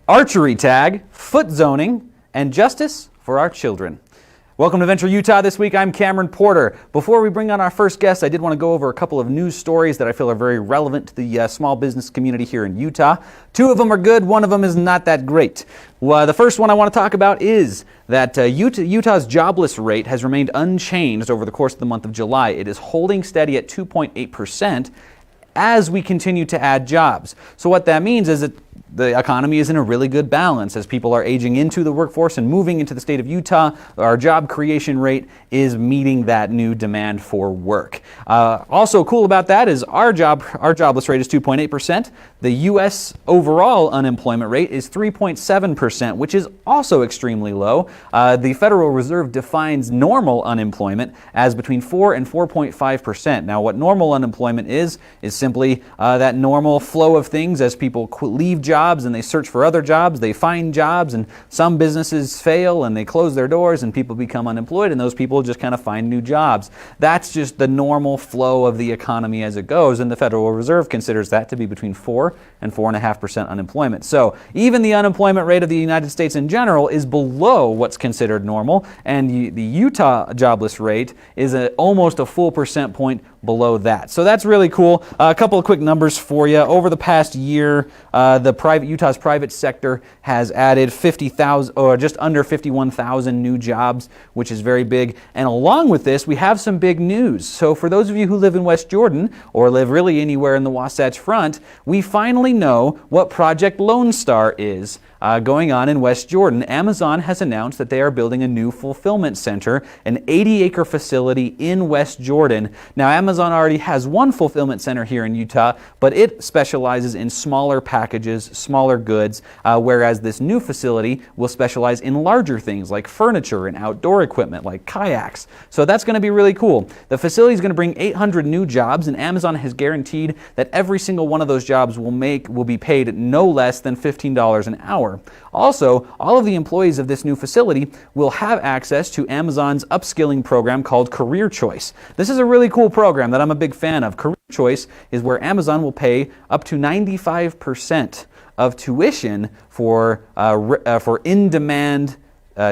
archery tag, foot zoning, and justice for our children. Welcome to Venture Utah this week. I'm Cameron Porter. Before we bring on our first guest, I did want to go over a couple of news stories that I feel are very relevant to the small business community here in Utah. Two of them are good, one of them is not that great. The first one I want to talk about is that Utah's jobless rate has remained unchanged over the course of the month of July. It is holding steady at 2.8% as we continue to add jobs. So what that means is that the economy is in a really good balance. As people are aging into the workforce and moving into the state of Utah, our job creation rate is meeting that new demand for work. Also cool about that is our jobless rate is 2.8%. The U.S. overall unemployment rate is 3.7%, which is also extremely low. The Federal Reserve defines normal unemployment as between 4 and 4.5%. Now, what normal unemployment is simply that normal flow of things as people leave jobs and they search for other jobs, they find jobs, and some businesses fail and they close their doors and people become unemployed, and those people just kind of find new jobs. That's just the normal flow of the economy as it goes, and the Federal Reserve considers that to be between 4 and 4.5% unemployment. So even the unemployment rate of the United States in general is below what's considered normal, and the Utah jobless rate is almost a full percent point below that. So that's really cool. A couple of quick numbers for you. Over the past year, Utah's private sector has added 50,000 or just under 51,000 new jobs, which is very big. And along with this, we have some big news. So for those of you who live in West Jordan or live really anywhere in the Wasatch Front, we finally know what Project Lone Star is. Going on in West Jordan, Amazon has announced that they are building a new fulfillment center, an 80-acre facility in West Jordan. Now, Amazon already has one fulfillment center here in Utah, but it specializes in smaller packages, smaller goods, whereas this new facility will specialize in larger things like furniture and outdoor equipment like kayaks. So that's going to be really cool. The facility is going to bring 800 new jobs, and Amazon has guaranteed that every single one of those jobs will be paid no less than $15 an hour. Also, all of the employees of this new facility will have access to Amazon's upskilling program called Career Choice. This is a really cool program that I'm a big fan of. Career Choice is where Amazon will pay up to 95% of tuition for in-demand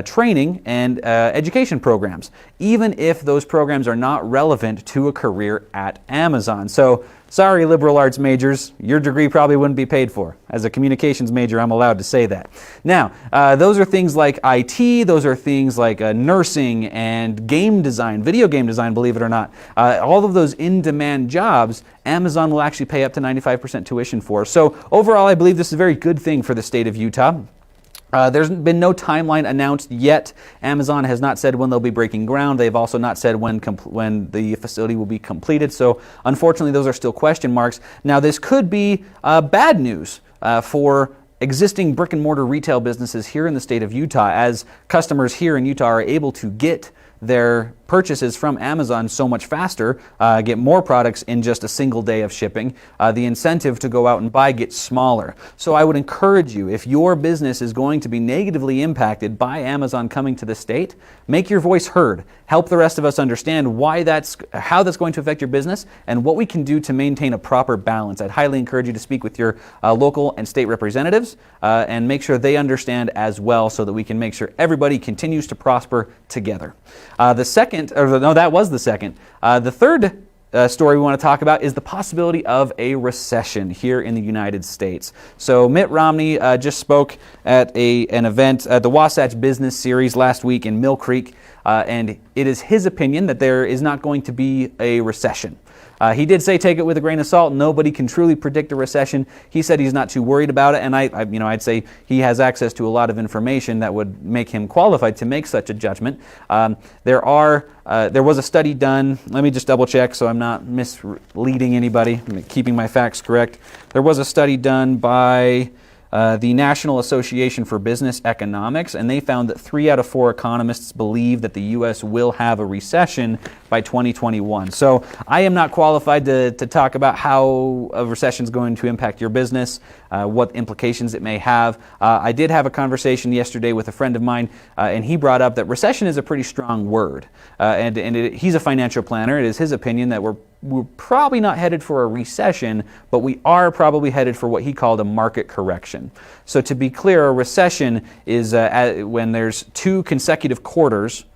training and education programs, even if those programs are not relevant to a career at Amazon. So, sorry, liberal arts majors, your degree probably wouldn't be paid for. As a communications major, I'm allowed to say that. Now, those are things like IT, those are things like nursing and game design, video game design, believe it or not. All of those in-demand jobs, Amazon will actually pay up to 95% tuition for. So overall, I believe this is a very good thing for the state of Utah. There's been no timeline announced yet. Amazon has not said when they'll be breaking ground. They've also not said when the facility will be completed. So unfortunately, those are still question marks. Now, this could be bad news for existing brick and mortar retail businesses here in the state of Utah, as customers here in Utah are able to get their purchases from Amazon so much faster, get more products in just a single day of shipping. The incentive to go out and buy gets smaller. So I would encourage you, if your business is going to be negatively impacted by Amazon coming to the state, make your voice heard. Help the rest of us understand how that's going to affect your business and what we can do to maintain a proper balance. I'd highly encourage you to speak with your local and state representatives and make sure they understand as well, so that we can make sure everybody continues to prosper together. That was the second. The third story we want to talk about is the possibility of a recession here in the United States. So Mitt Romney just spoke at an event at the Wasatch Business Series last week in Mill Creek, and it is his opinion that there is not going to be a recession. He did say take it with a grain of salt. Nobody can truly predict a recession. He said he's not too worried about it, and I'd say he has access to a lot of information that would make him qualified to make such a judgment. There was a study done. Let me just double check so I'm not misleading anybody. I'm keeping my facts correct. There was a study done by the National Association for Business Economics, and they found that 3 out of 4 economists believe that the U.S. will have a recession by 2021. So I am not qualified to talk about how a recession is going to impact your business, what implications it may have. I did have a conversation yesterday with a friend of mine, and he brought up that recession is a pretty strong word. He's a financial planner. It is his opinion that we're we're probably not headed for a recession, but we are probably headed for what he called a market correction. So to be clear, a recession is when there's 2 consecutive quarters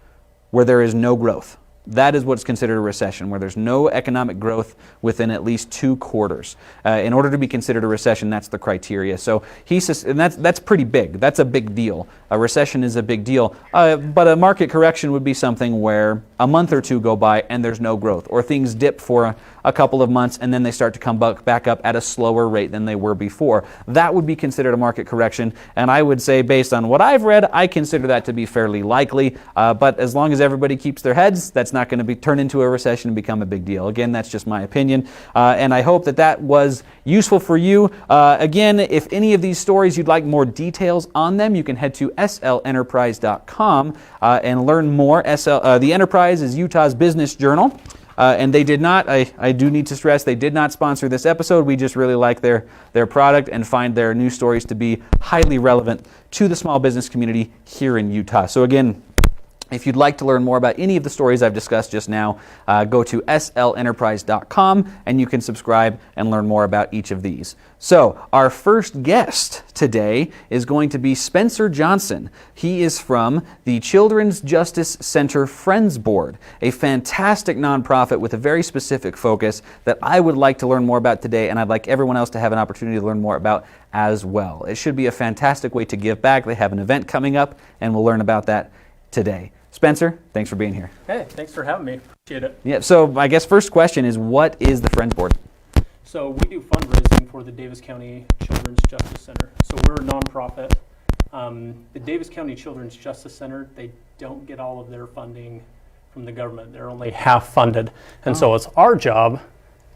where there is no growth. That is what's considered a recession, where there's no economic growth within at least 2 quarters. In order to be considered a recession, that's the criteria. So he says, and that's pretty big. That's a big deal. A recession is a big deal. But a market correction would be something where a month or 2 go by and there's no growth, or things dip for a couple of months and then they start to come back up at a slower rate than they were before. That would be considered a market correction, and I would say, based on what I've read, I consider that to be fairly likely. But as long as everybody keeps their heads, that's not going to be turned into a recession and become a big deal. Again, that's just my opinion, and I hope that was useful for you. Again, if any of these stories you'd like more details on them, you can head to SLEnterprise.com and learn more. The Enterprise is Utah's business journal. And they did not, I do need to stress, they did not sponsor this episode. We just really like their product and find their news stories to be highly relevant to the small business community here in Utah. So again, if you'd like to learn more about any of the stories I've discussed just now, go to SLEnterprise.com and you can subscribe and learn more about each of these. So our first guest today is going to be Spencer Johnson. He is from the Children's Justice Center Friends Board, a fantastic nonprofit with a very specific focus that I would like to learn more about today, and I'd like everyone else to have an opportunity to learn more about as well. It should be a fantastic way to give back. They have an event coming up, and we'll learn about that today. Spencer, thanks for being here. Hey, thanks for having me. Appreciate it. Yeah, so I guess first question is, what is the Friends Board? So we do fundraising for the Davis County Children's Justice Center. So we're a nonprofit. The Davis County Children's Justice Center, they don't get all of their funding from the government. They're only half funded. And so it's our job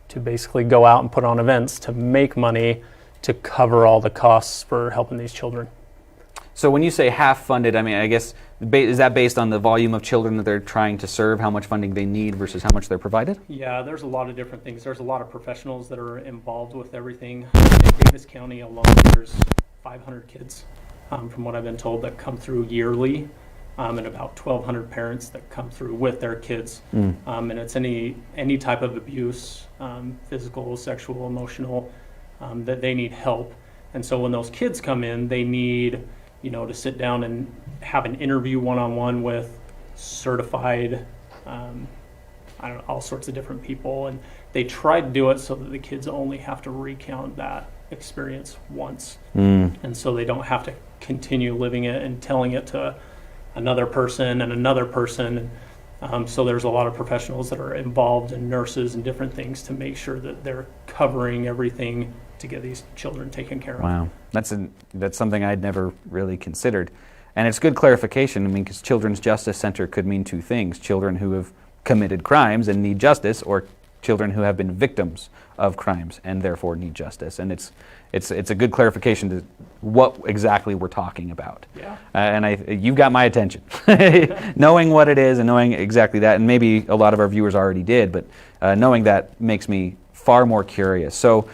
to basically go out and put on events to make money to cover all the costs for helping these children. So when you say half funded, I mean, I guess, is that based on the volume of children that they're trying to serve, how much funding they need versus how much they're provided? Yeah, there's a lot of different things. There's a lot of professionals that are involved with everything. In Davis County alone, there's 500 kids, from what I've been told, that come through yearly, and about 1,200 parents that come through with their kids. And it's any type of abuse, physical, sexual, emotional, that they need help. And so when those kids come in, they need to sit down and have an interview one-on-one with certified, all sorts of different people. And they try to do it so that the kids only have to recount that experience once. And so they don't have to continue living it and telling it to another person and another person. So there's a lot of professionals that are involved, and nurses and different things, to make sure that they're covering everything to get these children taken care of. Wow, that's something I'd never really considered. And it's good clarification, I mean, because Children's Justice Center could mean 2 things: children who have committed crimes and need justice, or children who have been victims of crimes and therefore need justice. And it's a good clarification to what exactly we're talking about. Yeah. And you've got my attention, knowing what it is and knowing exactly that. And maybe a lot of our viewers already did, but knowing that makes me far more curious. So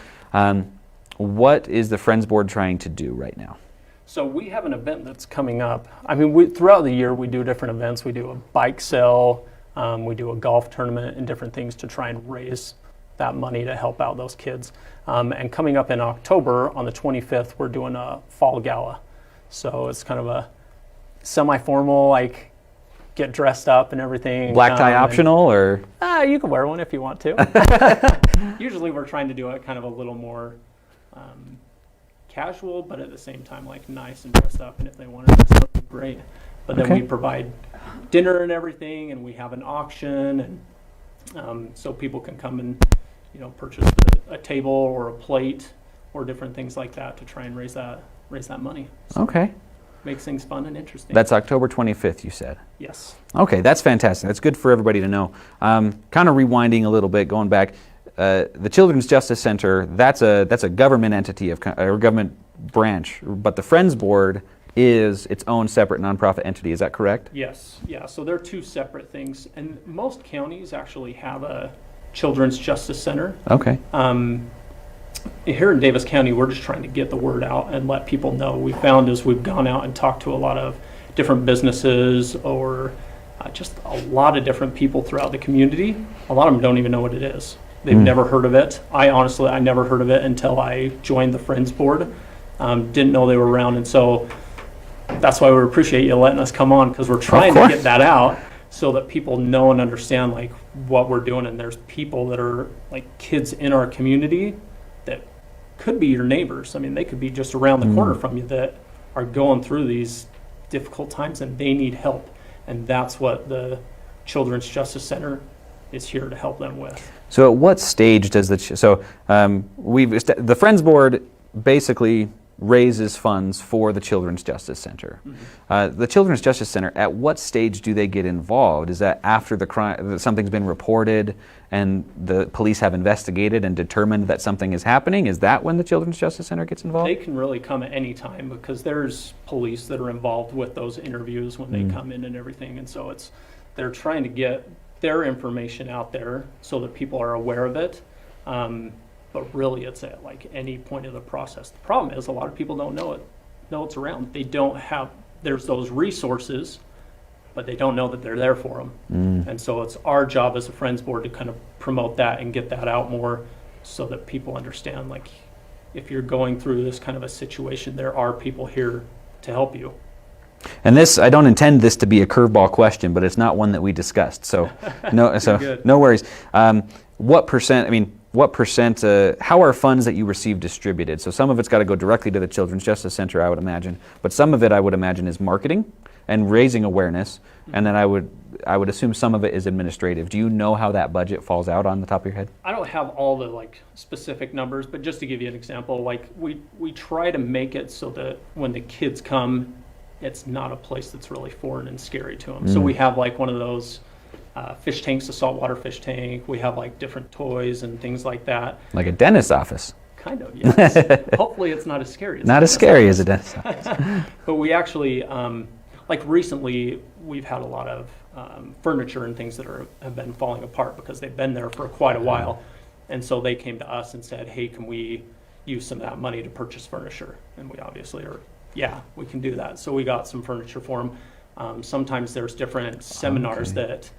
what is the Friends Board trying to do right now? So we have an event that's coming up. I mean, throughout the year we do different events. We do a bike sale, we do a golf tournament, and different things to try and raise that money to help out those kids. And coming up in October, on the 25th, we're doing a fall gala. So it's kind of a semi-formal, like, get dressed up and everything. Black tie optional, or? You can wear one if you want to. Usually we're trying to do it kind of a little more casual, but at the same time, like, nice and dressed up. And if they want to dress up, great. But then we provide dinner and everything, and we have an auction, and so people can come and purchase a table or a plate or different things like that to try and raise that money. So okay. Makes things fun and interesting. That's October 25th, you said? Yes. Okay, that's fantastic. That's good for everybody to know. Kind of rewinding a little bit, going back, the Children's Justice Center, that's a government entity or government branch, but the Friends Board is its own separate nonprofit entity. Is that correct? Yes. Yeah. So they're 2 separate things, and most counties actually have a Children's Justice Center. Okay. Here in Davis County, we're just trying to get the word out and let people know. We found, as we've gone out and talked to a lot of different businesses, or just a lot of different people throughout the community, a lot of them don't even know what it is. They've never heard of it. I never heard of it until I joined the Friends Board. Didn't know they were around, and so that's why we appreciate you letting us come on, because we're trying to get that out so that people know and understand like what we're doing. And there's people that are like kids in our community that could be your neighbors. I mean, they could be just around the corner from you that are going through these difficult times and they need help. And that's what the Children's Justice Center is here to help them with. So at what stage does the the Friends Board basically raises funds for the Children's Justice Center. The Children's Justice Center, at what stage do they get involved? Is that after the crime, something's been reported and the police have investigated and determined that something is happening? Is that when the Children's Justice Center gets involved? They can really come at any time, because there's police that are involved with those interviews when they come in and everything. And so they're trying to get their information out there so that people are aware of it. But really, it's at like any point of the process. The problem is a lot of people don't know it's around. They don't have, there's those resources, but they don't know that they're there for them. And so it's our job as a Friends Board to kind of promote that and get that out more so that people understand, like, if you're going through this kind of a situation, there are people here to help you. And this, I don't intend this to be a curveball question, but it's not one that we discussed. So no worries. What percent, how are funds that you receive distributed? So some of it's got to go directly to the Children's Justice Center, I would imagine, but some of it, I would imagine, is marketing and raising awareness, and then I would assume some of it is administrative. Do you know how that budget falls out on the top of your head? I don't have all the like specific numbers, but just to give you an example, like we try to make it so that when the kids come, it's not a place that's really foreign and scary to them. So we have like one of those fish tanks, a saltwater fish tank. We have like different toys and things like that. Like a dentist's office. Kind of, yes. Hopefully it's not as scary as not as scary as a dentist's office. But we actually, like recently, we've had a lot of furniture and things that have been falling apart because they've been there for quite a while. And so they came to us and said, hey, can we use some of that money to purchase furniture? And we obviously are, yeah, we can do that. So we got some furniture for them. Sometimes there's different seminars that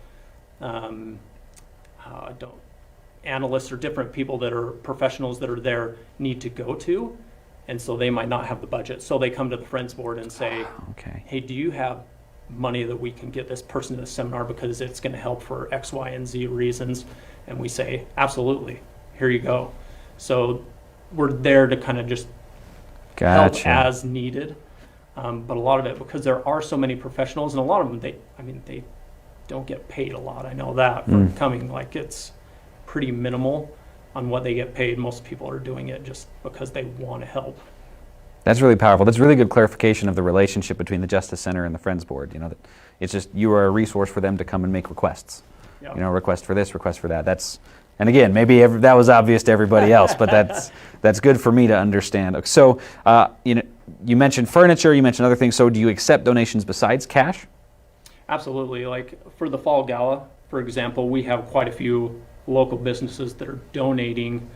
analysts or different people that are professionals that are there need to go to, and so they might not have the budget. So they come to the Friends Board and say, hey, do you have money that we can get this person to the seminar because it's going to help for X, Y, and Z reasons? And we say, absolutely, here you go. So we're there to kind of just help as needed. But a lot of it, because there are so many professionals, and a lot of them, they don't get paid a lot. I know that for coming, like it's pretty minimal on what they get paid. Most people are doing it just because they want to help. That's really powerful. That's really good clarification of the relationship between the Justice Center and the Friends Board. You know, that it's just you are a resource for them to come and make requests. Yep. You know, request for this, request for that. And again, maybe that was obvious to everybody else, but that's good for me to understand. So, you mentioned furniture, you mentioned other things. So, do you accept donations besides cash? Absolutely. Like for the Fall Gala, for example, we have quite a few local businesses that are donating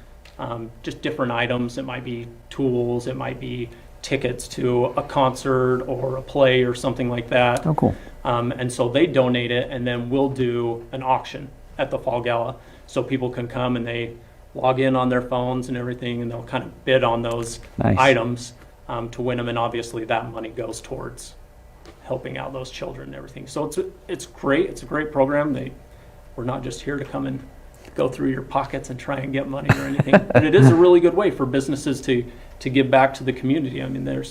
just different items. It might be tools, it might be tickets to a concert or a play or something like that. Oh, cool. And so they donate it, and then we'll do an auction at the Fall Gala. So people can come and they log in on their phones and everything, and they'll kind of bid on those items to win them. And obviously that money goes towards helping out those children and everything. So it's great. It's a great program. We're not just here to come and go through your pockets and try and get money or anything. But it is a really good way for businesses to give back to the community. I mean,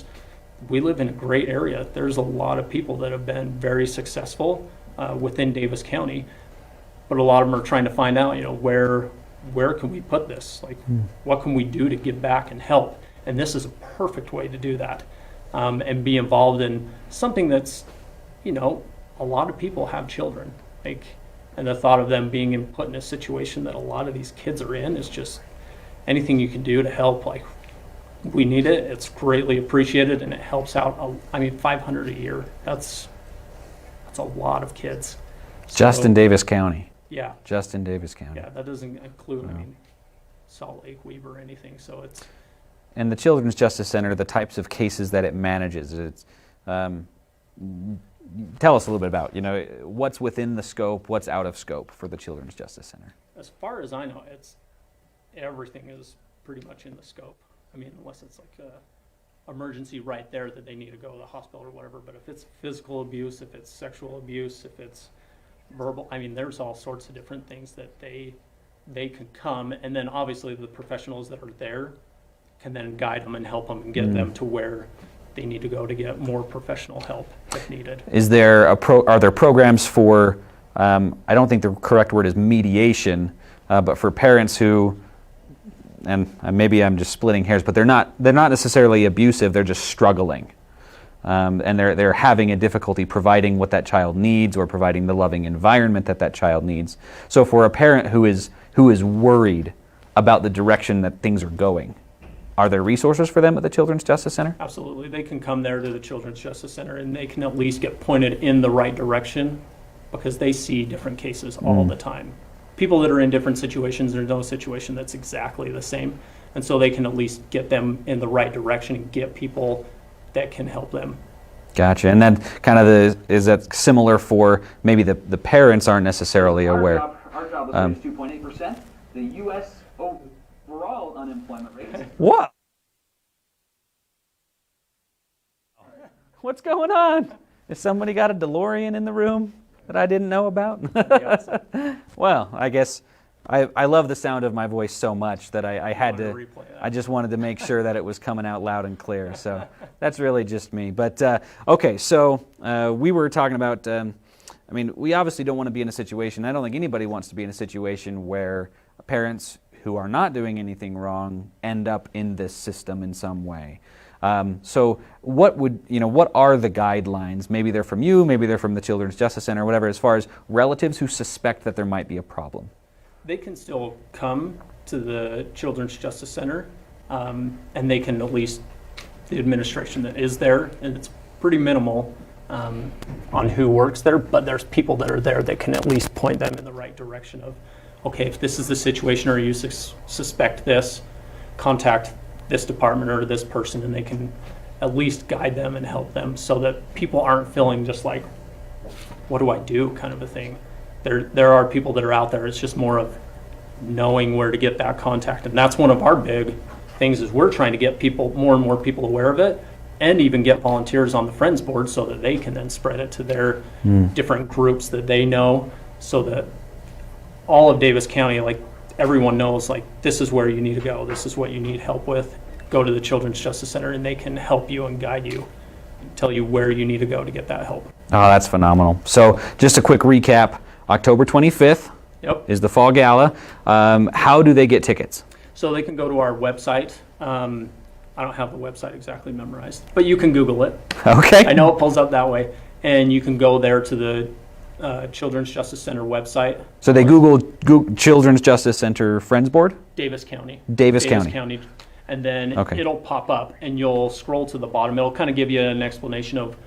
we live in a great area. There's a lot of people that have been very successful within Davis County, but a lot of them are trying to find out, where can we put this? Like, what can we do to give back and help? And this is a perfect way to do that. And be involved in something that's, a lot of people have children, and the thought of them being put in a situation that a lot of these kids are in is just anything you can do to help. Like, we need it. It's greatly appreciated, and it helps out. $500 a year. That's a lot of kids. Just in Davis County. Yeah. Just in Davis County. Yeah, that doesn't include, Salt Lake, Weber, anything. So it's. And the Children's Justice Center, the types of cases that it manages, tell us a little bit about, what's within the scope, what's out of scope for the Children's Justice Center. As far as I know, it's everything is pretty much in the scope. I mean, unless it's like a emergency right there that they need to go to the hospital or whatever, but if it's physical abuse, if it's sexual abuse, if it's verbal, I mean, there's all sorts of different things that they can come, and then obviously the professionals that are there can then guide them and help them and get them to where they need to go to get more professional help if needed. Is there are there programs for, I don't think the correct word is mediation, but for parents who, and maybe I'm just splitting hairs, but they're not necessarily abusive, they're just struggling. And they're having a difficulty providing what that child needs or providing the loving environment that child needs. So for a parent who is worried about the direction that things are going, are there resources for them at the Children's Justice Center? Absolutely. They can come there to the Children's Justice Center and they can at least get pointed in the right direction because they see different cases all the time. People that are in different situations, there's no situation that's exactly the same. And so they can at least get them in the right direction and get people that can help them. Gotcha. And then kind of is that similar for maybe the parents aren't necessarily aware? Our job is 2.8%. The U.S. overall unemployment rate is What? What's going on? Has somebody got a DeLorean in the room that I didn't know about? Well, I guess I love the sound of my voice so much that I had to, replay that. I just wanted to make sure that it was coming out loud and clear. So that's really just me. But okay, so we were talking about, I mean, we obviously don't want to be in a situation, I don't think anybody wants to be in a situation where parents who are not doing anything wrong end up in this system in some way. So what are the guidelines? Maybe they're from you, maybe they're from the Children's Justice Center, whatever, as far as relatives who suspect that there might be a problem. They can still come to the Children's Justice Center, and they can at least, the administration that is there, and it's pretty minimal on who works there, but there's people that are there that can at least point them in the right direction of, okay, if this is the situation or you suspect this, contact this department or this person, and they can at least guide them and help them so that people aren't feeling just like, what do I do kind of a thing. There are people that are out there. It's just more of knowing where to get that contact. And that's one of our big things is we're trying to get people, more and more people aware of it and even get volunteers on the Friends Board so that they can then spread it to their different groups that they know so that all of Davis County, like everyone knows, like this is where you need to go. This is what you need help with. Go to the Children's Justice Center and they can help you and guide you, tell you where you need to go to get that help. Oh, that's phenomenal. So just a quick recap. October 25th is the Fall Gala. How do they get tickets? So they can go to our website. I don't have the website exactly memorized, but you can Google it. Okay. I know it pulls up that way. And you can go there to the Children's Justice Center website. So they Google Children's Justice Center Friends Board? Davis County. Davis County. And then it'll pop up and you'll scroll to the bottom. It'll kind of give you an explanation of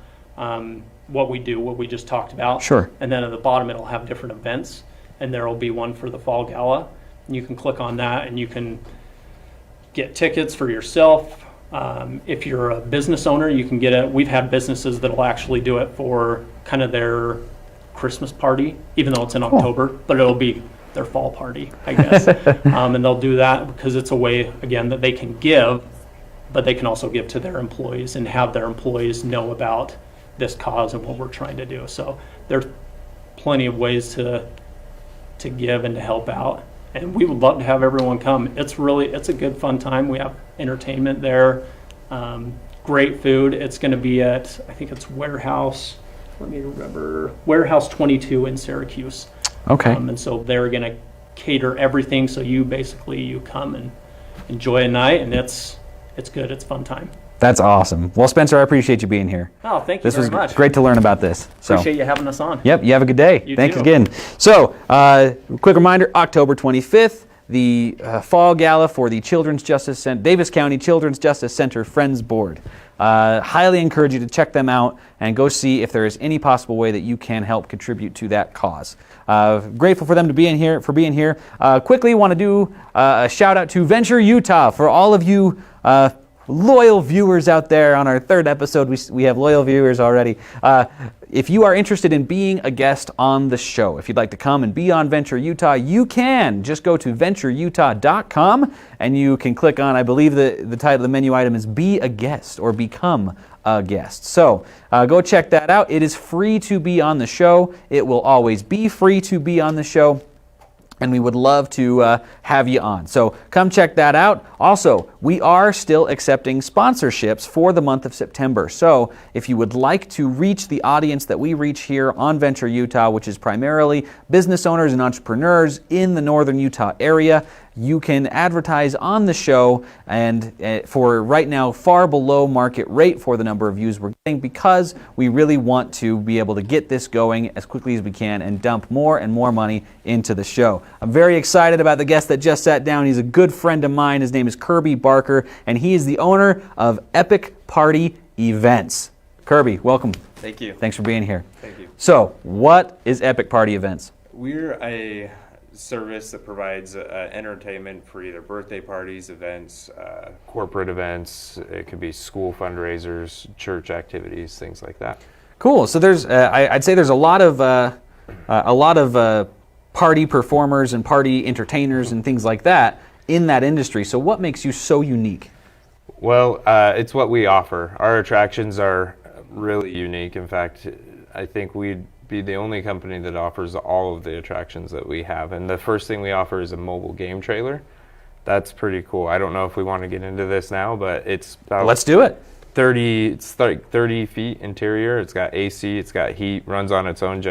what we do, what we just talked about. Sure. And then at the bottom it'll have different events and there will be one for the Fall Gala. And you can click on that and you can get tickets for yourself. If you're a business owner, you can get it. We've had businesses that'll actually do it for kind of their Christmas party, even though it's in October, but it'll be their fall party, I guess. And they'll do that because it's a way, again, that they can give, but they can also give to their employees and have their employees know about this cause and what we're trying to do. So there's plenty of ways to give and to help out. And we would love to have everyone come. It's a good fun time. We have entertainment there, great food. It's going to be at, I think it's Warehouse 22 in Syracuse. Okay. And so they're going to cater everything. So you come and enjoy a night, and it's good. It's fun time. That's awesome. Well, Spencer, I appreciate you being here. Oh, thank you This very was much. great to learn about this. Appreciate you having us on. Yep, you have a good day. You Thanks too. again. So, quick reminder, October 25th, the Fall Gala for the Davis County Children's Justice Center Friends Board. Highly encourage you to check them out and go see if there is any possible way that you can help contribute to that cause. Grateful for them being here. Quickly want to do a shout out to Venture Utah for all of you loyal viewers out there on our third episode. We have loyal viewers already. If you are interested in being a guest on the show, if you'd like to come and be on Venture Utah, you can. Just go to ventureutah.com and you can click on, I believe the title of the menu item is Be a Guest or Become a Guest. So go check that out. It is free to be on the show. It will always be free to be on the show. And we would love to have you on. So come check that out. Also, we are still accepting sponsorships for the month of September. So if you would like to reach the audience that we reach here on Venture Utah, which is primarily business owners and entrepreneurs in the northern Utah area, you can advertise on the show, and for right now far below market rate for the number of views we're getting, because we really want to be able to get this going as quickly as we can and dump more and more money into the show. I'm very excited about the guest that just sat down. He's a good friend of mine. His name is Kirby Barker, and he is the owner of Epic Party Events. Kirby, welcome. Thank you. Thanks for being here. Thank you. So, what is Epic Party Events? We're a service that provides entertainment for either birthday parties, events, corporate events. It could be school fundraisers, church activities, things like that. Cool. So there's, I'd say there's a lot of party performers and party entertainers and things like that in that industry. So what makes you so unique? Well, it's what we offer. Our attractions are really unique. In fact, I think we'd be the only company that offers all of the attractions that we have. And the first thing we offer is a mobile game trailer. That's pretty cool. I don't know if we want to get into this now, but it's about Let's do it. 30 feet interior. It's got AC, it's got heat, runs on its own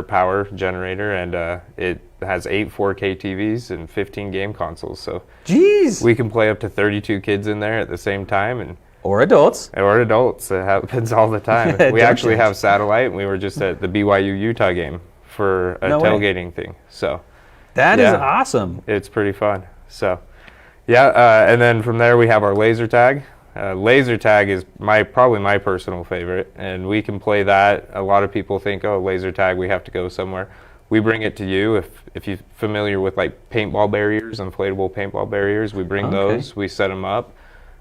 power generator, and it has 8 4K TVs and 15 game consoles. So Jeez. we can play up to 32 kids in there at the same time, and Or adults. or adults. It happens all the time. We Don't actually change. have satellite, and we were just at the BYU Utah game for a No way. tailgating thing. So That is Yeah. awesome. it's pretty fun. So yeah, and then from there we have our laser tag. Laser tag is probably my personal favorite, and we can play that. A lot of people think, oh, laser tag, we have to go somewhere. We bring it to you. If you're familiar with like paintball barriers, inflatable paintball barriers, we bring Okay. those. We set them up,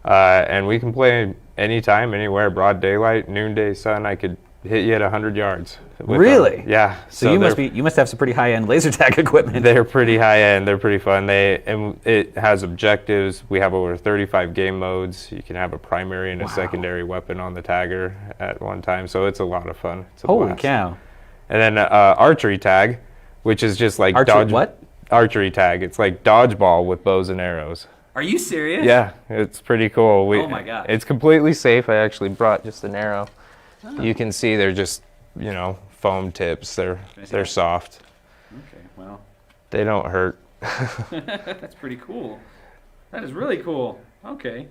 and we can play anytime, anywhere, broad daylight, noonday sun. I could hit you at 100 yards. with them. Really? Yeah. So you must have some pretty high-end laser tag equipment. They're pretty high end. They're pretty fun. And it has objectives. We have over 35 game modes. You can have a primary and a secondary weapon on the tagger at one time. So it's a lot of fun. It's a Holy blast. cow. And then archery tag, which is just like What? Archery tag. It's like dodgeball with bows and arrows. Are you serious? Yeah, it's pretty cool. Oh my God. It's completely safe. I actually brought just an arrow. You can see they're just, foam tips. They're soft. Okay, well, They don't hurt. that's pretty cool. That is really cool. Okay.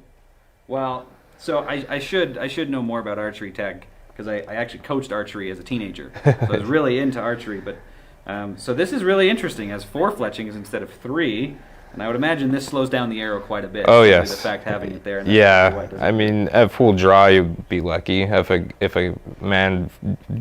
Well, so I should know more about archery tag because I actually coached archery as a teenager. So I was really into archery, but so this is really interesting. It has 4 fletchings instead of 3. And I would imagine this slows down the arrow quite a bit. Oh, simply yes. The fact having it there. And Yeah, I mean, at full draw, you'd be lucky. If a man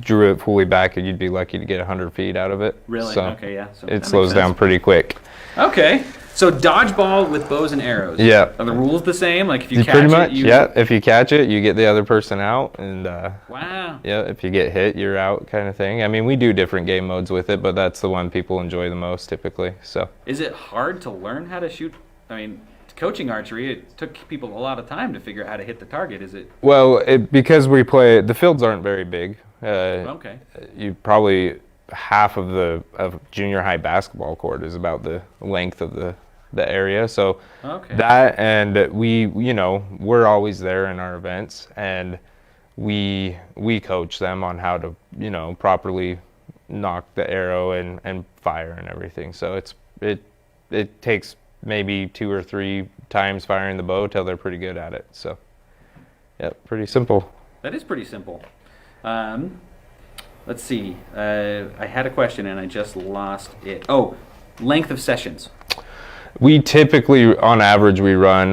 drew it fully back, you'd be lucky to get 100 feet out of it. Really? So Okay, yeah. So that it makes slows down sense. pretty quick. Okay. So dodgeball with bows and arrows. Yeah. Are the rules the same? Like if you catch Pretty much, it, you... yeah. If you catch it, you get the other person out, and Wow. yeah, if you get hit, you're out, kind of thing. I mean, we do different game modes with it, but that's the one people enjoy the most, typically. So Is it hard to learn how to shoot? I mean, coaching archery, it took people a lot of time to figure out how to hit the target. Is it? well, because we play, the fields aren't very big. Okay. You probably half of junior high basketball court is about the length of the area. So Okay. that, and we're always there in our events, and we coach them on how to properly knock the arrow and fire and everything. So it takes maybe 2 or 3 times firing the bow till they're pretty good at it. So yeah, pretty simple. That is pretty simple. Let's see. I had a question and I just lost it. Oh, length of sessions. We typically, on average, we run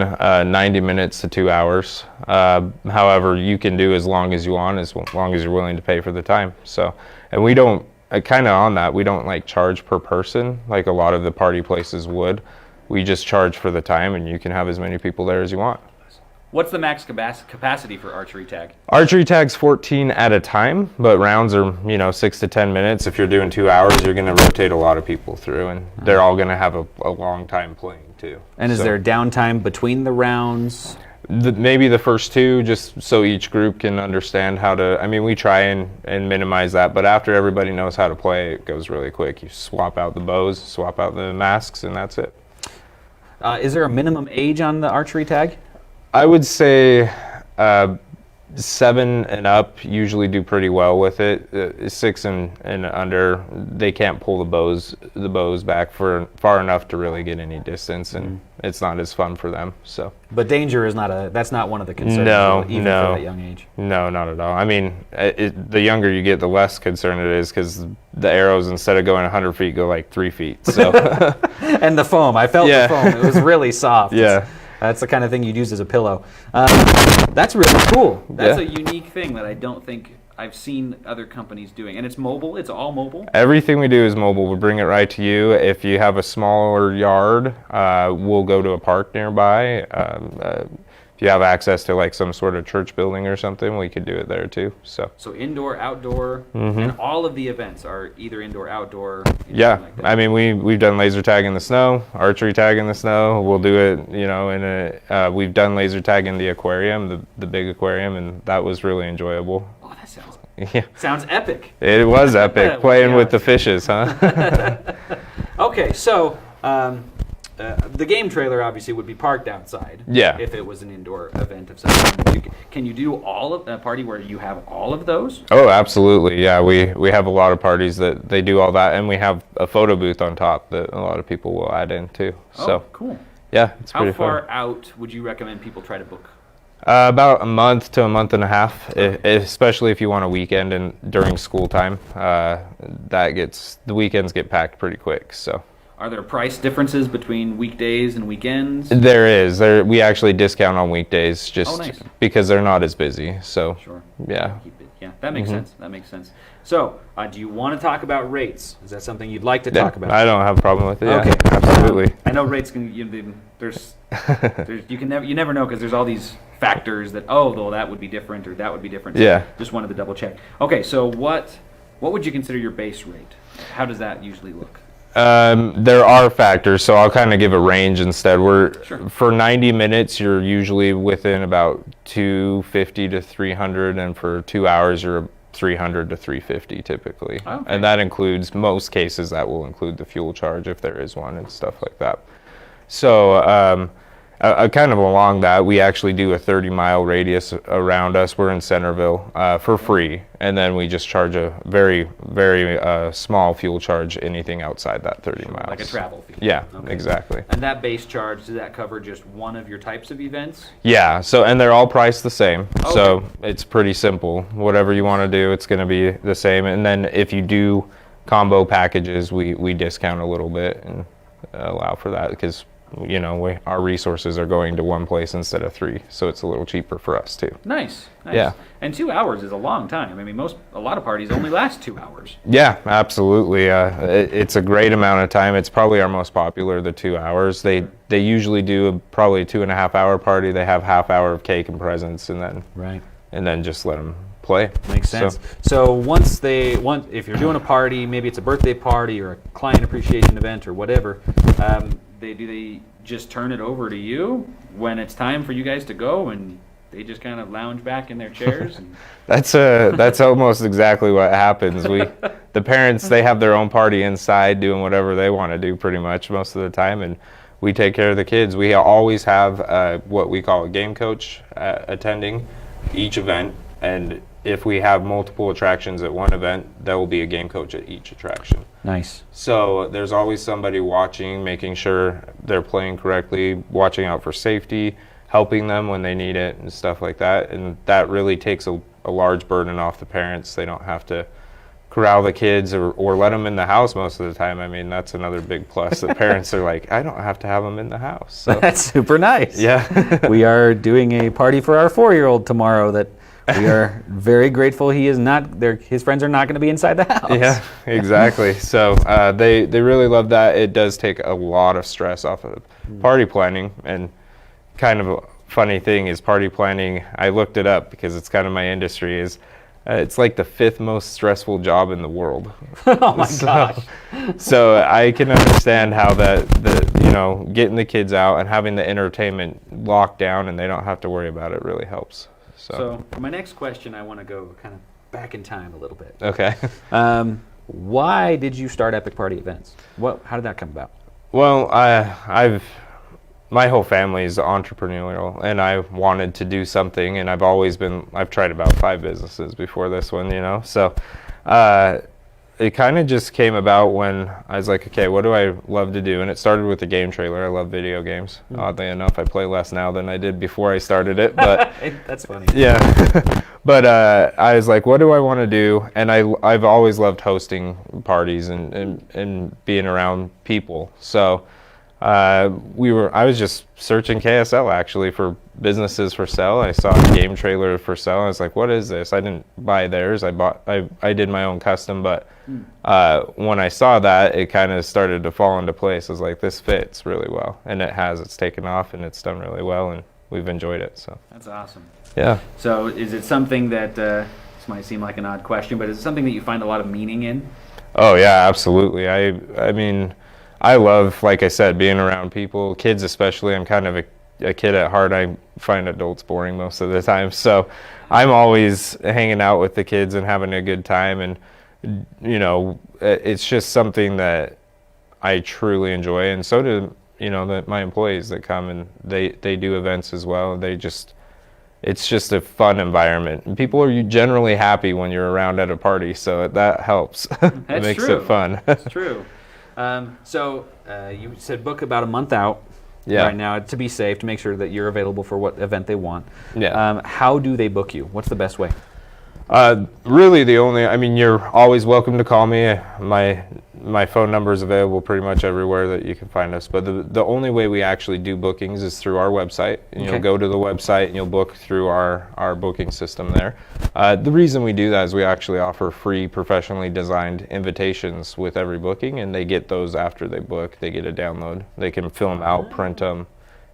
90 minutes to 2 hours. However, you can do as long as you want, as long as you're willing to pay for the time. So, and we don't, kind of on that, we don't like charge per person like a lot of the party places would. We just charge for the time, and you can have as many people there as you want. What's the max capacity for archery tag? Archery tag's 14 at a time, but rounds are, 6 to 10 minutes. If you're doing 2 hours, you're going to rotate a lot of people through, and they're all going to have a long time playing too. And is So, there downtime between the rounds? maybe the first two, just so each group can understand how to, we try and minimize that, but after everybody knows how to play, it goes really quick. You swap out the bows, swap out the masks, and that's it. Is there a minimum age on the archery tag? I would say 7 and up usually do pretty well with it. 6 and under, they can't pull the bows back for far enough to really get any distance, and it's not as fun for them. So. But danger is that's not one of the concerns. No, even no. for that young age. No, not at all. The younger you get, the less concerned it is, because the arrows, instead of going 100 feet, go like 3 feet. So. And the foam, I felt Yeah. the foam. It was really soft. Yeah. That's the kind of thing you'd use as a pillow. That's really cool. That's Yeah. a unique thing that I don't think I've seen other companies doing. And it's mobile. It's all mobile. Everything we do is mobile. We bring it right to you. If you have a smaller yard, we'll go to a park nearby. If you have access to like some sort of church building or something, we could do it there too. So. So indoor, outdoor, and all of the events are either indoor, outdoor. Yeah, like that. we've done laser tag in the snow, archery tag in the snow. We'll do it, we've done laser tag in the aquarium, the big aquarium, and that was really enjoyable. Oh, that sounds Yeah, epic. it was epic playing Yeah. with the fishes, huh? Okay, so the game trailer obviously would be parked outside. Yeah. If it was an indoor event of some kind. Can you do all of a party where you have all of those? Oh, absolutely. Yeah, we have a lot of parties that they do all that, and we have a photo booth on top that a lot of people will add in too. So Oh, cool. yeah, it's How pretty far fun. out would you recommend people try to book? About a month to a month and a half, especially if you want a weekend and during school time. The weekends get packed pretty quick. So Are there price differences between weekdays and weekends? there is. We actually discount on weekdays just nice. because they're not as busy. So Sure. yeah. Keep it. Yeah, that makes sense. That makes sense. So, do you want to talk about rates? Is that something you'd like to talk about? I don't have a problem with it. Yeah, Okay. absolutely. I know rates can. There's you never know because there's all these factors that well that would be different or that would be different. So Yeah. Just wanted to double check. Okay, so what would you consider your base rate? How does that usually look? There are factors, so I'll kind of give a range instead. Sure. For 90 minutes, you're usually within about 250 to 300, and for 2 hours, you're 300 to 350 typically. Okay. And that includes, most cases, that will include the fuel charge if there is one and stuff like that. So, kind of along that, we actually do a 30-mile radius around us. We're in Centerville for free, and then we just charge a very, very small fuel charge anything outside that 30 miles. Like a travel fee. Yeah, Okay. exactly. And that base charge, does that cover just one of your types of events? Yeah, and they're all priced the same. Okay. So it's pretty simple. Whatever you want to do, it's going to be the same. And then if you do combo packages, we discount a little bit and allow for that because our resources are going to one place instead of 3, so it's a little cheaper for us too. Nice. Yeah. And 2 hours is a long time. I mean, a lot of parties only last 2 hours. Yeah, absolutely. It's a great amount of time. It's probably our most popular, the 2 hours. They usually do probably a 2.5 hour party. They have half hour of cake and presents, and then just let them play. Makes sense. So if you're doing a party, maybe it's a birthday party or a client appreciation event or whatever, they just turn it over to you when it's time for you guys to go, and they just kind of lounge back in their chairs. And That's almost exactly what happens. The parents, they have their own party inside doing whatever they want to do pretty much most of the time, and we take care of the kids. We always have what we call a game coach attending each event, and if we have multiple attractions at one event, there will be a game coach at each attraction. Nice. So there's always somebody watching, making sure they're playing correctly, watching out for safety, helping them when they need it and stuff like that. And that really takes a large burden off the parents. They don't have to corral the kids or let them in the house most of the time. I mean, that's another big plus. The parents are like, I don't have to have them in the house. So, That's super nice. yeah. We are doing a party for our 4-year-old tomorrow that we are very grateful he is not there. His friends are not going to be inside the house. Yeah, exactly. So they really love that. It does take a lot of stress off of party planning, and kind of funny thing is party planning. I looked it up because it's kind of my industry. Is it's like the 5th most stressful job in the world. Oh my gosh. So I can understand how getting the kids out and having the entertainment locked down and they don't have to worry about it really helps. So for my next question, I want to go kind of back in time a little bit. Okay. Why did you start Epic Party Events? How did that come about? Well, my whole family is entrepreneurial, and I wanted to do something, and I've tried about 5 businesses before this one, So it kind of just came about when I was like, okay, what do I love to do? And it started with a game trailer. I love video games. Oddly enough, I play less now than I did before I started it, but That's funny. yeah. But I was like, what do I want to do? And I've always loved hosting parties and being around people. So I was just searching KSL actually for businesses for sale. I saw a game trailer for sale. I was like, what is this? I didn't buy theirs. I did my own custom, but when I saw that, it kind of started to fall into place. I was like, this fits really well, and it's taken off and it's done really well, and we've enjoyed it. So That's awesome. yeah. So is it something that, this might seem like an odd question, but is it something that you find a lot of meaning in? Oh yeah, absolutely. I mean, I love, like I said, being around people, kids especially. I'm kind of a kid at heart. I find adults boring most of the time. So I'm always hanging out with the kids and having a good time. And, it's just something that I truly enjoy. And so do, my employees that come and they do events as well. It's just a fun environment. And people are generally happy when you're around at a party. So that helps. It makes it fun. That's true. So you said book about a month out right now to be safe, to make sure that you're available for what event they want. Yeah. How do they book you? What's the best way? Really you're always welcome to call me. My phone number is available pretty much everywhere that you can find us. But the only way we actually do bookings is through our website. And You'll go to the website and you'll book through our booking system there. The reason we do that is we actually offer free professionally designed invitations with every booking, and they get those after they book. They get a download. They can fill them out, print them,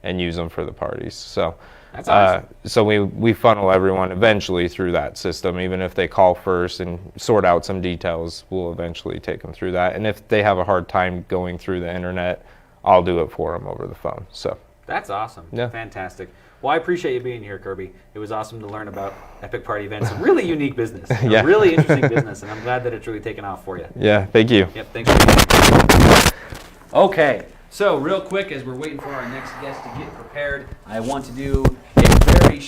and use them for the parties. So. That's awesome. So we funnel everyone eventually through that system. Even if they call first and sort out some details, we'll eventually take them through that. And if they have a hard time going through the internet, I'll do it for them over the phone. So that's awesome. Yeah. Fantastic. Well, I appreciate you being here, Kirby. It was awesome to learn about Epic Party Events. A really unique business. Yeah. A really interesting business, and I'm glad that it's really taken off for you. Yeah, thank you. Yep, thanks for being here. Okay. So real quick, as we're waiting for our next guest to get prepared, I want to do a very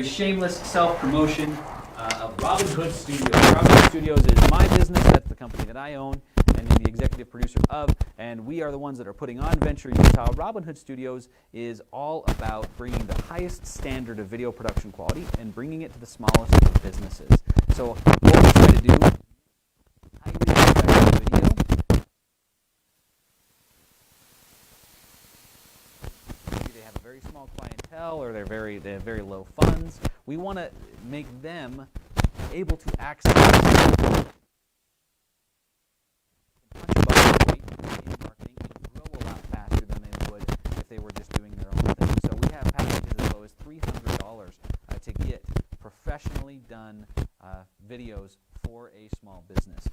shameless self-promotion of Robin Hood Studios. Robin Hood Studios is my business. That's the company that I own and am the executive producer of, and we are the ones that are putting on Venture Utah. Robin Hood Studios is all about bringing the highest standard of video production quality and bringing it to the smallest of businesses. So what we try to do, highly professional video. They have a very small clientele, or they have very low funds. We want to make them able to access punch above their weight in marketing and grow a lot faster than they would if they were just doing their own thing. So we have packages as low as $300 to get professionally done videos for a small business.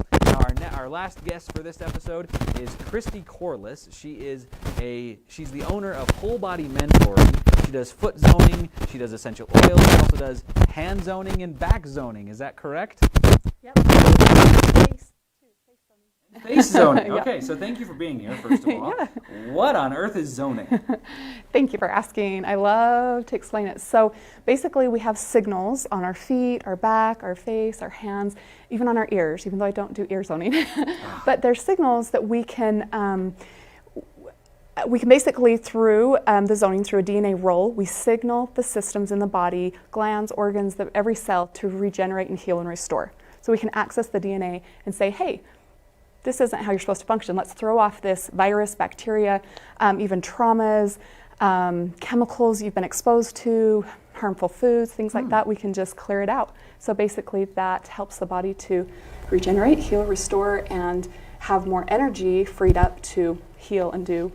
Now our last guest for this episode is Christy Corliss. She's the owner of Whole Body Mentoring. She does foot zoning, she does essential oils, she also does hand zoning and back zoning. Is that correct? Yep. Face zoning. Face zoning. Yeah. Okay, so thank you for being here, first of all. Yeah. What on earth is zoning? Thank you for asking. I love to explain it. So basically we have signals on our feet, our back, our face, our hands, even on our ears, even though I don't do ear zoning. But there's signals that we can basically through the zoning, through a DNA roll, we signal the systems in the body, glands, organs, every cell to regenerate and heal and restore. So we can access the DNA and say, hey, this isn't how you're supposed to function. Let's throw off this virus, bacteria, even traumas, chemicals you've been exposed to, harmful foods, things like that. We can just clear it out. So basically that helps the body to regenerate, heal, restore, and have more energy freed up to heal and do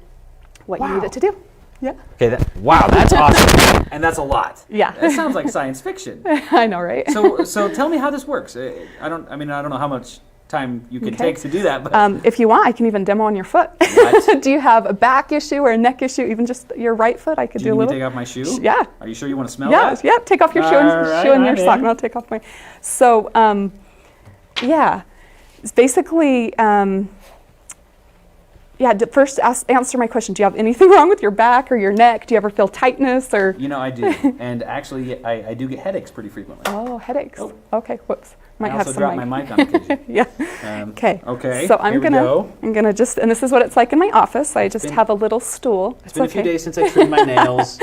what you need it to do. Yeah. Okay, wow, that's awesome. And that's a lot. Yeah. That sounds like science fiction. I know, right? So tell me how this works. I don't know how much time you can Okay. take to do that, but If you want, I can even demo on your foot. What? Do you have a back issue or a neck issue? Even just your right foot, I could do do you a need me to little. take off my shoe? Yeah. Are you sure you want to smell Yeah, that? yeah. Take off your shoe All and, right, shoe and your I'm sock, in. and I'll take off my. So, yeah, it's basically, first answer my question. Do you have anything wrong with your back or your neck? Do you ever feel tightness or? You know, I do. And actually, I do get headaches pretty frequently. Oh, headaches. Oh. Okay, whoops. Might I have also some. drop my mic on occasion. Yeah. Okay. Okay. So here we go. I'm gonna just, and this is what it's like in my office. I just been- have a little stool. It's been a few days since I trimmed my nails.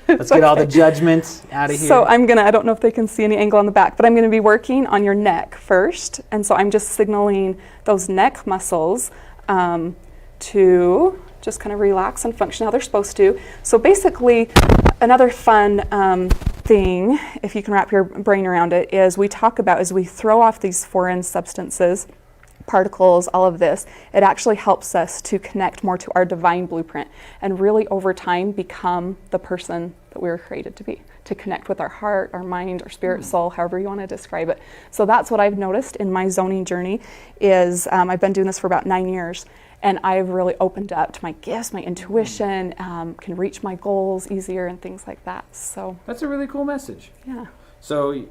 Let's get all the judgments out of here. So I don't know if they can see any angle on the back, but I'm gonna be working on your neck first. And so I'm just signaling those neck muscles to just kind of relax and function how they're supposed to. So basically, another fun thing, if you can wrap your brain around it, is we talk about as we throw off these foreign substances, particles, all of this, it actually helps us to connect more to our divine blueprint and really over time become the person that we were created to be, to connect with our heart, our mind, our spirit, soul, however you want to describe it. So that's what I've noticed in my zoning journey is I've been doing this for about 9 years. And I've really opened up to my gifts, my intuition, can reach my goals easier and things like that. So, That's a really cool message. yeah. So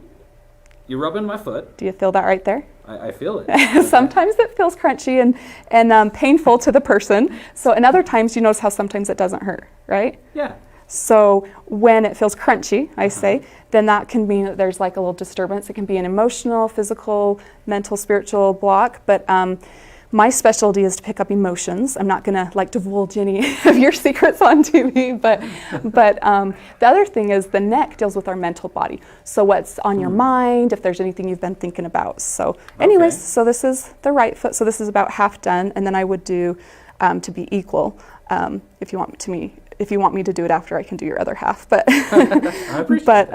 you're rubbing my foot. Do you feel that right there? I feel it. Sometimes it feels crunchy and painful to the person. So, and other times you notice how sometimes it doesn't hurt, right? Yeah. So when it feels crunchy, I say, then that can mean that there's like a little disturbance. It can be an emotional, physical, mental, spiritual block. But my specialty is to pick up emotions. I'm not gonna like divulge any of your secrets on TV, but the other thing is the neck deals with our mental body. So what's on your mind, if there's anything you've been thinking about. So anyways, Okay. So this is the right foot. So this is about half done, and then I would do to be equal. If you want me to do it after, I can do your other half. But I appreciate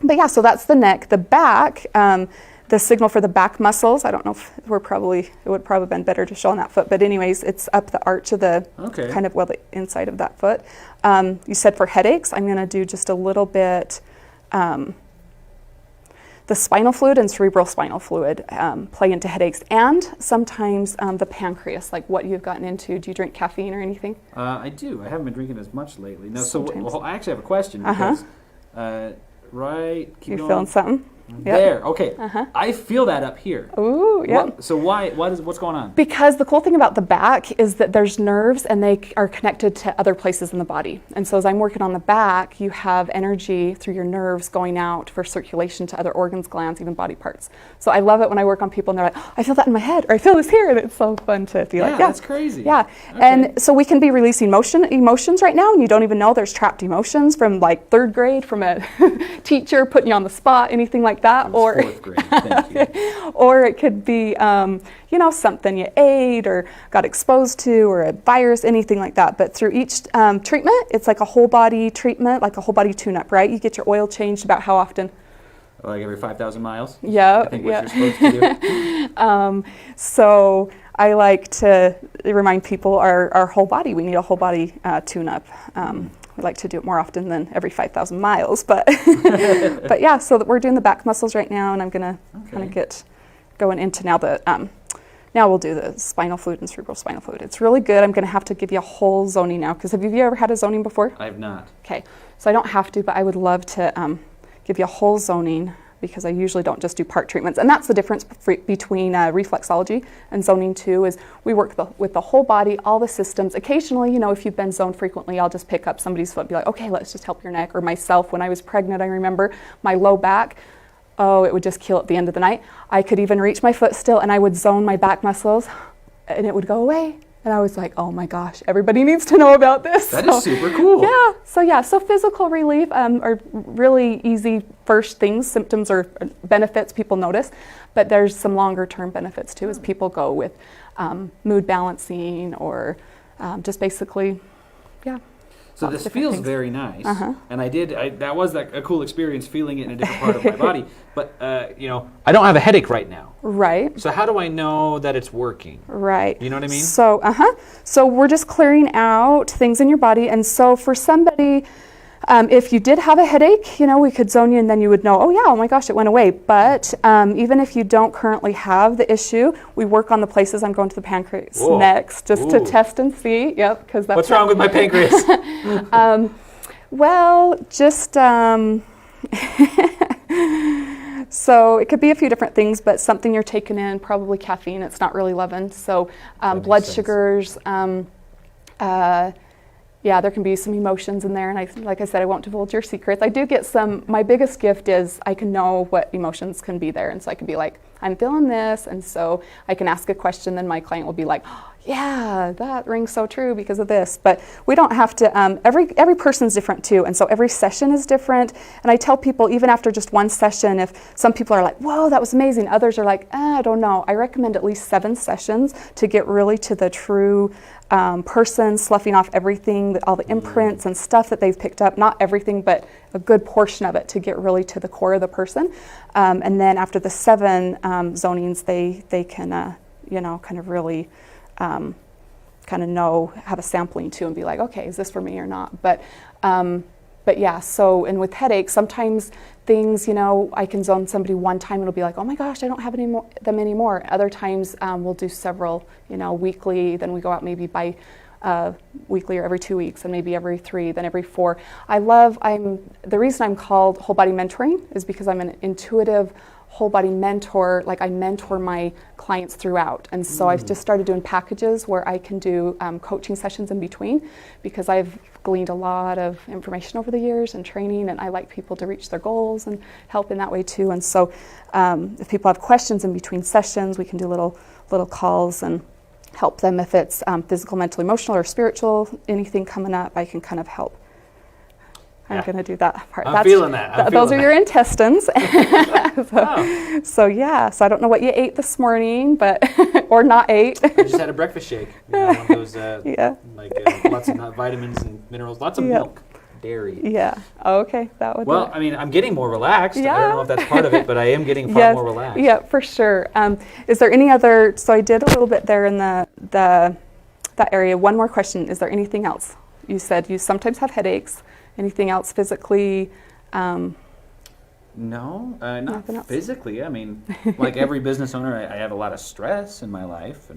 but yeah, so that's the neck. The back, the signal for the back muscles. I don't know if it would probably have been better to show on that foot. But anyways, it's up the arch of the Okay. kind of the inside of that foot. You said for headaches, I'm going to do just a little bit. The spinal fluid and cerebral spinal fluid play into headaches, and sometimes the pancreas, like what you've gotten into. Do you drink caffeine or anything? I do. I haven't been drinking as much lately. No, Sometimes. I actually have a question Uh-huh. because keep You going. feeling something? Yep. There. Okay. Uh-huh. I feel that up here. Ooh, yeah. What's going on? Because the cool thing about the back is that there's nerves and they are connected to other places in the body. And so as I'm working on the back, you have energy through your nerves going out for circulation to other organs, glands, even body parts. So I love it when I work on people and they're like, oh, I feel that in my head, or I feel this here. And it's so fun to be like, yeah. That's crazy. Yeah. Okay. And so we can be releasing emotions right now, and you don't even know there's trapped emotions from like 3rd grade from a teacher putting you on the spot, anything like that. I was 4th grade. Thank you. Or it could be, something you ate or got exposed to, or a virus, anything like that. But through each treatment, it's like a whole body treatment, like a whole body tune-up, right? You get your oil changed about how often? Like every 5,000 miles? Yeah, I think yeah. what you're supposed to do. So I like to remind people our whole body, we need a whole body tune-up. We like to do it more often than every 5,000 miles, but but yeah. So that we're doing the back muscles right now, and I'm gonna kind of get going into now the now we'll do the spinal fluid and cerebral spinal fluid. It's really good. I'm gonna have to give you a whole zoning now, because have you ever had a zoning before? I have not. Okay, so I don't have to, but I would love to give you a whole zoning, because I usually don't just do part treatments. And that's the difference between reflexology and zoning too, is we work with the whole body, all the systems. Occasionally, if you've been zoned frequently, I'll just pick up somebody's foot and be like, okay, let's just help your neck. Or myself, when I was pregnant, I remember my low back, it would just kill at the end of the night. I could even reach my foot still, and I would zone my back muscles, and it would go away. And I was like, oh my gosh, everybody needs to know about this. That is super cool. Yeah. So physical relief are really easy first things, symptoms or benefits people notice. But there's some longer term benefits too, as people go with mood balancing or just basically, yeah. So lots this of different feels things. very nice, Uh-huh. and that was a cool experience feeling it in a different part of my body. But I don't have a headache right now. Right. So how do I know that it's working? Right. You know what I mean? So, So we're just clearing out things in your body. And so for somebody, if you did have a headache, we could zone you and then you would know, oh yeah, oh my gosh, it went away. But even if you don't currently have the issue, we work on the places. I'm going to the pancreas Whoa. next just to Ooh. test and see. Yep. Because that's What's wrong with my pancreas? Well, just so it could be a few different things, but something you're taking in, probably caffeine. It's not really leavened. So makes blood sense. sugars. Yeah, there can be some emotions in there, and like I said, I won't divulge your secrets. I do get some. My biggest gift is I can know what emotions can be there, and so I can be like, I'm feeling this, and so I can ask a question. Then my client will be like, oh, yeah, that rings so true because of this. But we don't have to. Every person's different too, and so every session is different. And I tell people, even after just one session, if some people are like, whoa, that was amazing, others are like, I don't know. I recommend at least 7 sessions to get really to the true person, sloughing off everything, all the imprints and stuff that they've picked up. Not everything, but a good portion of it to get really to the core of the person. And then after the 7 zonings, they can, kind of really kind of have a sampling too and be like, okay, is this for me or not? But yeah, so, and with headaches, sometimes things, I can zone somebody one time and it'll be like, oh my gosh, I don't have them anymore. Other times we'll do several, weekly, then we go out maybe by weekly or every 2 weeks, and maybe every 3, then every 4. The reason I'm called Whole Body Mentoring is because I'm an intuitive whole body mentor. Like, I mentor my clients throughout, and so I've just started doing packages where I can do coaching sessions in between, because I've gleaned a lot of information over the years and training, and I like people to reach their goals and help in that way too. And so if people have questions in between sessions, we can do little calls and help them. If it's physical, mental, emotional, or spiritual, anything coming up, I can kind of help. I'm going to do that part. I'm feeling that. Those are your intestines. Oh. So I don't know what you ate this morning, but or not ate. I just had a breakfast shake. One of those, Yeah. Lots of vitamins and minerals, lots of Yep. milk, dairy. Yeah. Okay, that would. Well, do it. I mean, I'm getting more relaxed. I Yeah. don't know if that's part of it, but I am getting far more relaxed. Yeah, for sure. Is there any other? So I did a little bit there in that area. One more question. Is there anything else? You said you sometimes have headaches. Anything else physically? No, not Nothing else? physically. I mean, like every business owner, I have a lot of stress in my life,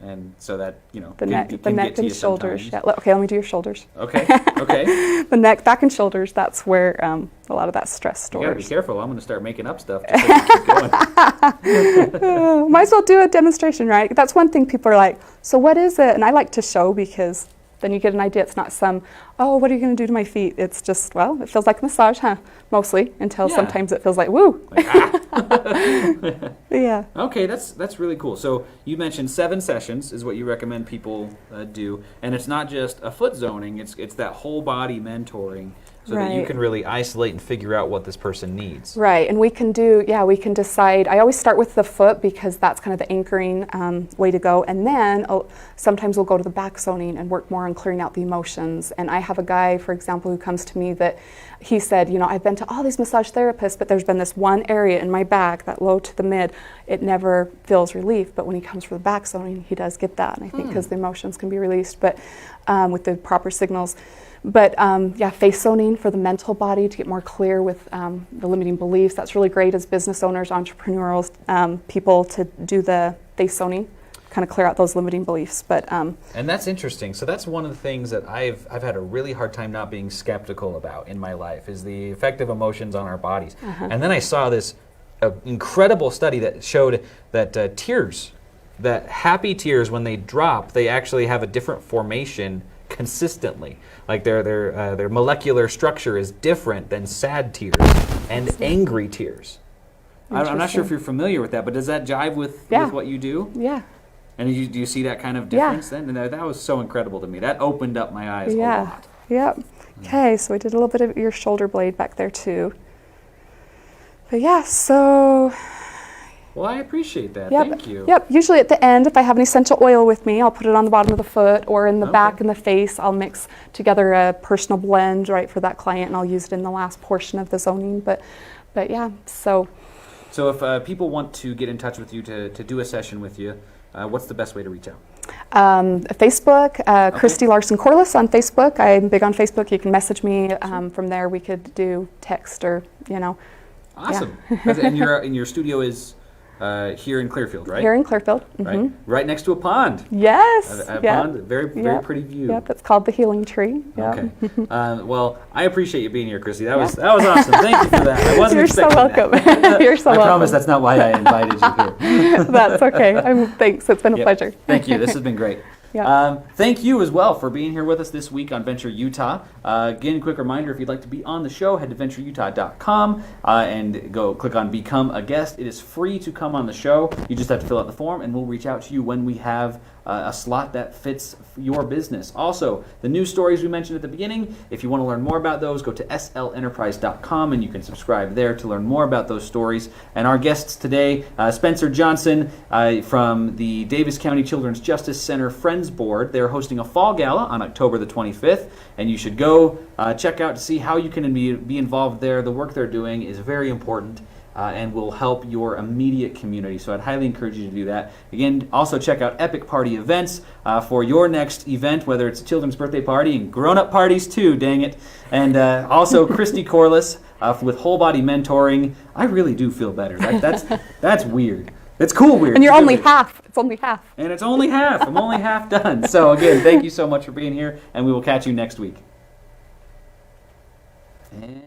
and so that The can neck get and to you shoulders. sometimes. Yeah. Okay, let me do your shoulders. Okay. Okay. The neck, back, and shoulders. That's where a lot of that stress You gotta be stores. careful. I'm gonna start making up stuff. Just so we keep going. Might as well do a demonstration, right? That's one thing people are like, so what is it? And I like to show, because then you get an idea. It's not some, oh, what are you going to do to my feet? It's just, well, it feels like a massage, huh? Mostly, until Yeah. sometimes it feels like, woo. Like, Yeah. Okay, that's really cool. So you mentioned 7 sessions is what you recommend people do, and it's not just a foot zoning. It's that whole body mentoring, so that you Right. can really isolate and figure out what this person needs. Right, and we can decide. I always start with the foot, because that's kind of the anchoring way to go. And then sometimes we'll go to the back zoning and work more on clearing out the emotions. And I have a guy, for example, who comes to me that he said, I've been to all these massage therapists, but there's been this one area in my back, that low to the mid, it never feels relief. But when he comes for the back zoning, he does get that. And I think because the emotions can be released, but with the proper signals. But face zoning for the mental body, to get more clear with the limiting beliefs. That's really great as business owners, entrepreneurs, people, to do the face zoning, kind of clear out those limiting beliefs. But And that's interesting. So that's one of the things that I've had a really hard time not being skeptical about in my life, is the effect of emotions on our bodies. And then I saw this incredible study that showed that tears, that happy tears, when they drop, they actually have a different formation consistently. Like their molecular structure is different than sad tears and angry tears. I'm not sure if you're familiar with that, but does that jive with what you do? yeah. And do you see that kind of difference then? And that was so incredible to me. That opened up my eyes a lot. Yep. Okay, so we did a little bit of your shoulder blade back there too. But yeah, so Well, I appreciate that. Yep. Thank you. Yep. Usually at the end, if I have an essential oil with me, I'll put it on the bottom of the foot or in the Okay. back and the face. I'll mix together a personal blend, right, for that client, and I'll use it in the last portion of the zoning. But yeah, so So if people want to get in touch with you to do a session with you, what's the best way to reach out? Facebook, Christy Larson Corliss on Facebook. I'm big on Facebook. You can message me. From there, we could do text or, Awesome. And your studio is here in Clearfield, right? here in Clearfield. Right. Right next to a pond. Yes. A yeah. pond, very Yep. pretty view. Yep. It's called the Healing Tree. Yep. Okay. Well, I appreciate you being here, Chrissy. That was awesome. Thank you for that. I wasn't You're so expecting welcome. that. You're so I welcome. promise that's not why I invited you here. That's okay. Thanks. It's been a Yep. pleasure. Thank you. This has been great. Yeah. Thank you as well for being here with us this week on Venture Utah. Again, a quick reminder, if you'd like to be on the show, head to ventureutah.com and go click on Become a Guest. It is free to come on the show. You just have to fill out the form, and we'll reach out to you when we have a slot that fits your business. Also, the news stories we mentioned at the beginning, if you want to learn more about those, go to SLenterprise.com and you can subscribe there to learn more about those stories. And our guests today, Spencer Johnson from the Davis County Children's Justice Center Friends Board. They're hosting a fall gala on October the 25th, and you should go check out to see how you can be involved there. The work they're doing is very important. And will help your immediate community. So I'd highly encourage you to do that. Again, also check out Epic Party Events for your next event, whether it's a children's birthday party and grown-up parties too, dang it. And also Christy Corliss with Whole Body Mentoring. I really do feel better. That's weird. It's cool weird. And you're It's only weird. half. It's only half. And it's only half. I'm only half done. So again, thank you so much for being here, and we will catch you next week. And